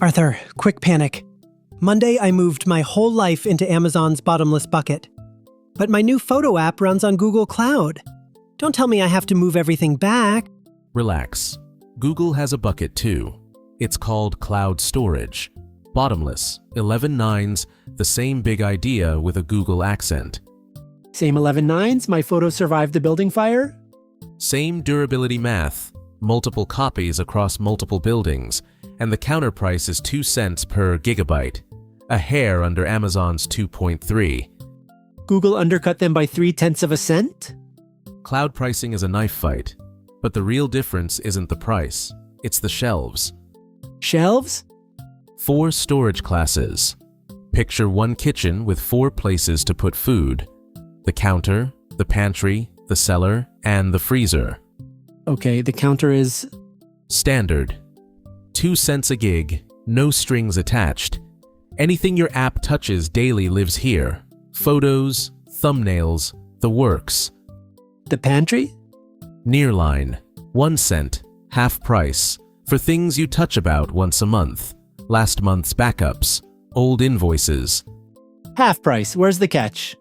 Arthur, quick panic. Monday, I moved my whole life into Amazon's bottomless bucket. But my new photo app runs on Google Cloud. Don't tell me I have to move everything back. Relax. Google has a bucket too. It's called cloud storage. Bottomless, 11 nines, the same big idea with a Google accent. Same 11 nines, my photos survived the building fire? Same durability math, multiple copies across multiple buildings, and the counter price is 2 cents per gigabyte, a hair under Amazon's 2.3. Google undercut them by 0.3 of a cent? Cloud pricing is a knife fight, but the real difference isn't the price, it's the shelves. Shelves? 4 storage classes. Picture one kitchen with 4 places to put food: the counter, the pantry, the cellar, and the freezer. Okay, the counter is... Standard. 2 cents a gig, no strings attached. Anything your app touches daily lives here. Photos, thumbnails, the works. The pantry? Nearline. 1 cent, half price, for things you touch about once a month. Last month's backups, old invoices. Half price, where's the catch?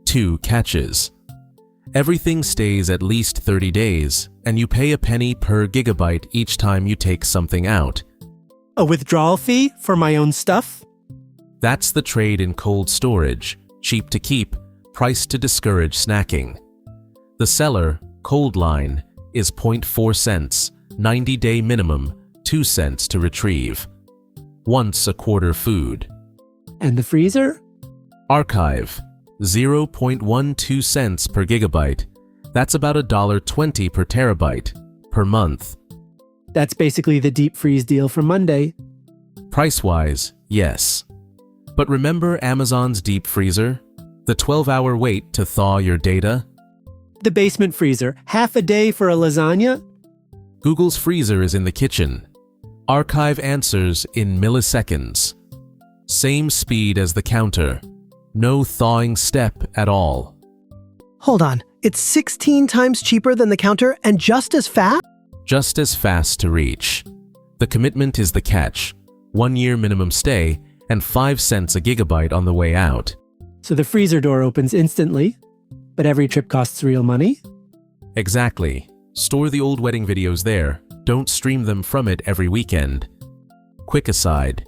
2 catches. Everything stays at least 30 days, and you pay a penny per gigabyte each time you take something out. A withdrawal fee for my own stuff? That's the trade in cold storage, cheap to keep, priced to discourage snacking. The cellar, Coldline, is 0.4 cents, 90-day minimum, 2 cents to retrieve. Once a quarter food. And the freezer? Archive, 0.12 cents per gigabyte. That's about $1.20 per terabyte, per month. That's basically the deep freeze deal from Monday. Price-wise, yes. But remember Amazon's deep freezer? The 12-hour wait to thaw your data? The basement freezer, half a day for a lasagna? Google's freezer is in the kitchen. Archive answers in milliseconds. Same speed as the counter. No thawing step at all. Hold on, it's 16 times cheaper than the counter and just as fast? Just as fast to reach. The commitment is the catch. 1 year minimum stay and 5 cents a gigabyte on the way out. So the freezer door opens instantly, but every trip costs real money? Exactly. Store the old wedding videos there. Don't stream them from it every weekend. Quick aside.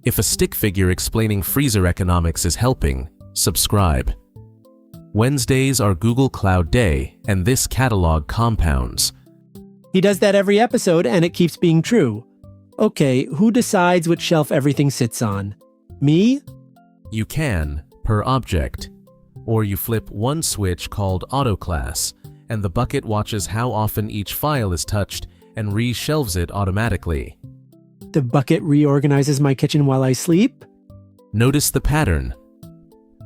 If a stick figure explaining freezer economics is helping, subscribe. Wednesdays are Google Cloud Day, and this catalog compounds. He does that every episode, and it keeps being true. Okay, who decides which shelf everything sits on? Me? You can, per object. Or you flip one switch called Autoclass, and the bucket watches how often each file is touched and re-shelves it automatically. The bucket reorganizes my kitchen while I sleep? Notice the pattern.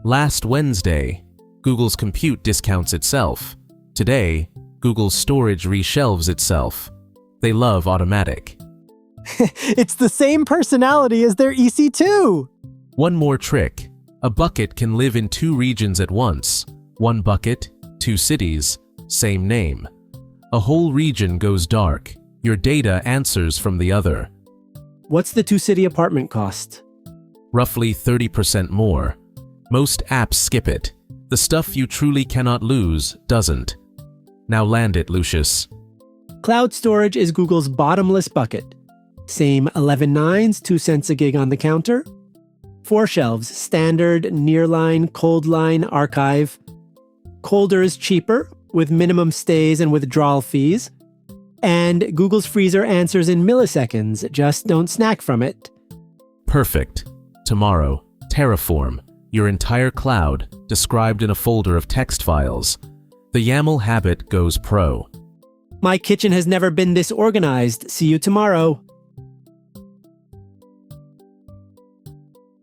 Last Wednesday, Google's compute discounts itself. Today, Google's storage reshelves itself. They love automatic. It's the same personality as their EC2! One more trick. A bucket can live in 2 regions at once. 1 bucket, 2 cities, same name. A whole region goes dark. Your data answers from the other. What's the 2-city apartment cost? Roughly 30% more. Most apps skip it. The stuff you truly cannot lose doesn't. Now land it, Lucius. Cloud storage is Google's bottomless bucket. Same 11 nines, 2 cents a gig on the counter. 4 shelves, standard, Nearline, Coldline, archive. Colder is cheaper, with minimum stays and withdrawal fees. And Google's freezer answers in milliseconds, just don't snack from it. Perfect. Tomorrow, Terraform, your entire cloud, described in a folder of text files. The YAML habit goes pro. My kitchen has never been this organized. See you tomorrow.